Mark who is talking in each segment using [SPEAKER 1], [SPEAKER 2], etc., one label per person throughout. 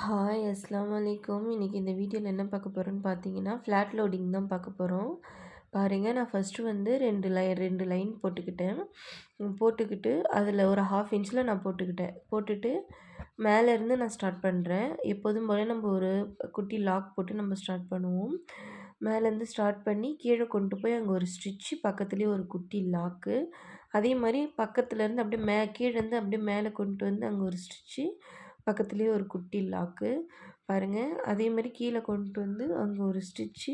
[SPEAKER 1] Hi அஸ்ஸலாமு அலைக்கும். இன்றைக்கி இந்த வீடியோவில் என்ன பார்க்க போகிறோன்னு பார்த்தீங்கன்னா, ஃப்ளாட் லோடிங் தான் பார்க்க போகிறோம். பாருங்கள், நான் ஃபஸ்ட்டு வந்து ரெண்டு லைன் போட்டுக்கிட்டேன். போட்டுக்கிட்டு அதில் ஒரு 1/2 இன்ச்சில் நான் போட்டுட்டு மேலேருந்து நான் ஸ்டார்ட் பண்ணுறேன். எப்போதும் போல் நம்ம ஒரு குட்டி லாக் போட்டு நம்ம ஸ்டார்ட் பண்ணுவோம். மேலேருந்து ஸ்டார்ட் பண்ணி கீழே கொண்டு போய் அங்கே ஒரு ஸ்டிச்சு, பக்கத்துலேயே ஒரு குட்டி லாக்கு. அதே மாதிரி பக்கத்துலேருந்து அப்படியே கீழேருந்து அப்படியே மேலே கொண்டு வந்து அங்கே ஒரு ஸ்டிச்சு, பக்கத்துலேயே ஒரு குட்டி லாக்கு. பாருங்கள், அதே மாதிரி கீழே கொண்டு வந்து அங்கே ஒரு ஸ்டிச்சு,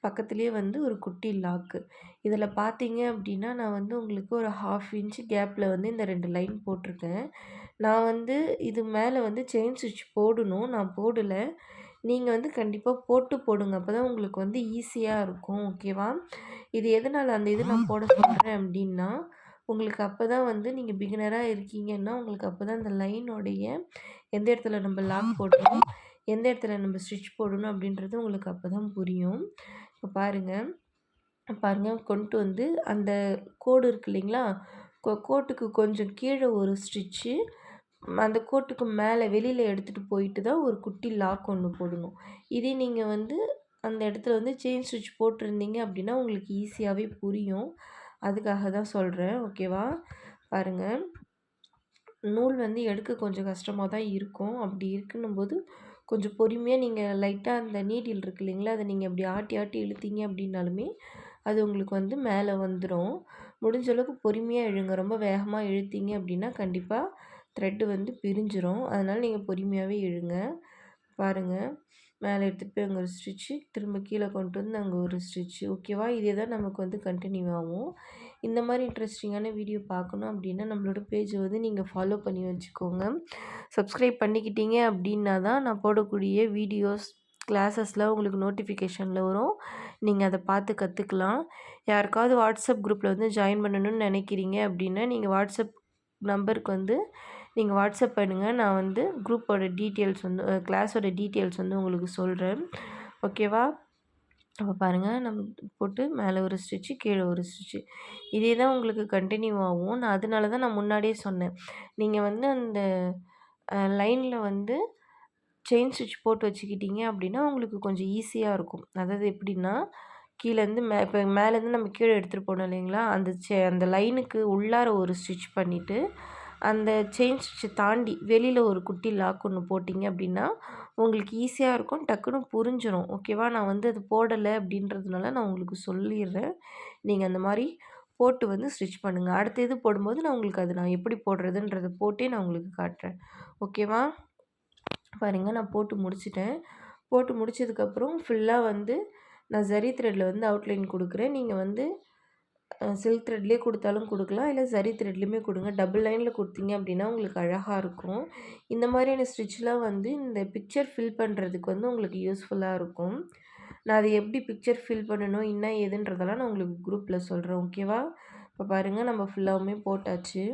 [SPEAKER 1] பக்கத்துலேயே வந்து ஒரு குட்டி லாக்கு. இதில் பார்த்தீங்க அப்படின்னா, நான் வந்து உங்களுக்கு ஒரு 1/2 இன்ச்சு கேப்பில் வந்து இந்த 2 லைன் போட்டிருக்கேன். நான் வந்து இது மேலே வந்து செயின் ஸ்டிச் போடணும், நான் போடலை. நீங்கள் வந்து கண்டிப்பாக போடுங்க. அப்போ தான் உங்களுக்கு வந்து ஈஸியாக இருக்கும். ஓகேவா? இது எதனால் அந்த இது நான் போட சொல்கிறேன் அப்படின்னா, உங்களுக்கு அப்போ தான் வந்து நீங்கள் பிகினராக இருக்கீங்கன்னா, உங்களுக்கு அப்போ தான் அந்த லைனோடைய எந்த இடத்துல நம்ம லாக் போடணும், எந்த இடத்துல நம்ம ஸ்டிச் போடணும் அப்படின்றது உங்களுக்கு அப்போ தான் புரியும். இப்போ பாருங்கள் கொண்டு வந்து அந்த கோடு இருக்கு இல்லைங்களா, கோட்டுக்கு கொஞ்சம் கீழே ஒரு ஸ்டிச்சு, அந்த கோட்டுக்கு மேலே வெளியில் எடுத்துகிட்டு போயிட்டு தான் ஒரு குட்டி லாக் ஒன்று போடணும். இதே நீங்கள் வந்து அந்த இடத்துல வந்து செயின் ஸ்டிச் போட்டிருந்தீங்க அப்படின்னா உங்களுக்கு ஈஸியாகவே புரியும். அதுக்காக தான் சொல்கிறேன். ஓகேவா? பாருங்கள், நூல் வந்து எடுக்க கொஞ்சம் கஷ்டமாக தான் இருக்கும். அப்படி இருக்குன்னும்போது கொஞ்சம் பொறுமையாக நீங்கள் லைட்டாக அந்த நீடில் இருக்கு இல்லைங்களா, அதை நீங்கள் அப்படி ஆட்டி ஆட்டி இழுத்தீங்க அப்படின்னாலுமே அது உங்களுக்கு வந்து மேலே வந்துடும். முடிஞ்ச அளவுக்கு பொறுமையாக இழுங்க. ரொம்ப வேகமாக இழுத்தீங்க அப்படின்னா கண்டிப்பாக த்ரெட்டு வந்து பிரிஞ்சிரும். அதனால் நீங்கள் பொறுமையாகவே இழுங்க. பாருங்கள், மேலே எடுத்துகிட்டு போய் அங்கே ஒரு ஸ்டிச்சு, திரும்ப கீழே கொண்டு வந்து அங்கே ஒரு ஸ்டிச்சு. ஓகேவா? இதே தான் நமக்கு வந்து கண்டினியூ ஆகும். இந்த மாதிரி இன்ட்ரெஸ்டிங்கான வீடியோ பார்க்கணும் அப்படின்னா நம்மளோட பேஜை வந்து நீங்கள் ஃபாலோ பண்ணி வச்சுக்கோங்க. சப்ஸ்கிரைப் பண்ணிக்கிட்டீங்க அப்படின்னா தான் நான் போடக்கூடிய வீடியோஸ், கிளாஸஸ்லாம் உங்களுக்கு நோட்டிஃபிகேஷனில் வரும். நீங்கள் அதை பார்த்து கற்றுக்கலாம். யாருக்காவது வாட்ஸ்அப் குரூப்பில் வந்து ஜாயின் பண்ணணும்னு நினைக்கிறீங்க அப்படின்னா, நீங்கள் வாட்ஸ்அப் நம்பருக்கு வந்து நீங்கள் வாட்ஸ்அப் பண்ணுங்கள். நான் வந்து குரூப்போட டீட்டெயில்ஸ் வந்து கிளாஸோட டீட்டெயில்ஸ் வந்து உங்களுக்கு சொல்கிறேன். ஓகேவா? அப்போ பாருங்கள், நம்ம போட்டு மேலே ஒரு ஸ்டிச்சு, கீழே ஒரு ஸ்டிச்சு, இதே தான் உங்களுக்கு கண்டினியூ ஆகும். நான் அதனால தான் நான் முன்னாடியே சொன்னேன், நீங்கள் வந்து அந்த லைனில் வந்து செயின் ஸ்டிச் போட்டு வச்சுக்கிட்டீங்க அப்படின்னா உங்களுக்கு கொஞ்சம் ஈஸியாக இருக்கும். அதாவது எப்படின்னா, கீழேருந்து இப்போ மேலேருந்து நம்ம கீழே எடுத்துகிட்டு போனோம் இல்லைங்களா, அந்த லைனுக்கு உள்ளார ஒரு ஸ்டிச் பண்ணிவிட்டு அந்த செயின் ஸ்டிச்சை தாண்டி வெளியில் ஒரு குட்டி லாக் ஒன்று போட்டிங்க அப்படின்னா உங்களுக்கு ஈஸியாக இருக்கும், டக்குன்னு புரிஞ்சிடும். ஓகேவா? நான் வந்து அது போடலை அப்படின்றதுனால நான் உங்களுக்கு சொல்லிடுறேன். நீங்கள் அந்த மாதிரி போட்டு வந்து ஸ்டிச் பண்ணுங்கள். அடுத்த இது போடும்போது நான் உங்களுக்கு நான் எப்படி போடுறதுன்றதை போட்டே நான் உங்களுக்கு காட்டுறேன். ஓகேவா? பாருங்கள், நான் போட்டு முடிச்சிட்டேன். போட்டு முடிச்சதுக்கப்புறம் ஃபுல்லாக வந்து நான் ஜரி த்ரெட்டில் வந்து அவுட்லைன் கொடுக்குறேன். நீங்கள் வந்து சில்க் த்ரெட்லேயே கொடுத்தாலும் கொடுக்கலாம், இல்லை ஜரி த்ரெட்லேயுமே கொடுங்க. டபுள் லைனில் கொடுத்தீங்க அப்படின்னா உங்களுக்கு அழகாக இருக்கும். இந்த மாதிரியான ஸ்டிச்லாம் வந்து இந்த பிக்சர் ஃபில் பண்ணுறதுக்கு வந்து உங்களுக்கு யூஸ்ஃபுல்லாக இருக்கும். நான் அதை எப்படி பிக்சர் ஃபில் பண்ணணும், என்ன ஏதுன்றதெல்லாம் நான் உங்களுக்கு குரூப்பில் சொல்கிறேன். ஓகேவா? இப்போ பாருங்கள், நம்ம ஃபுல்லாகவுமே போட்டாச்சு.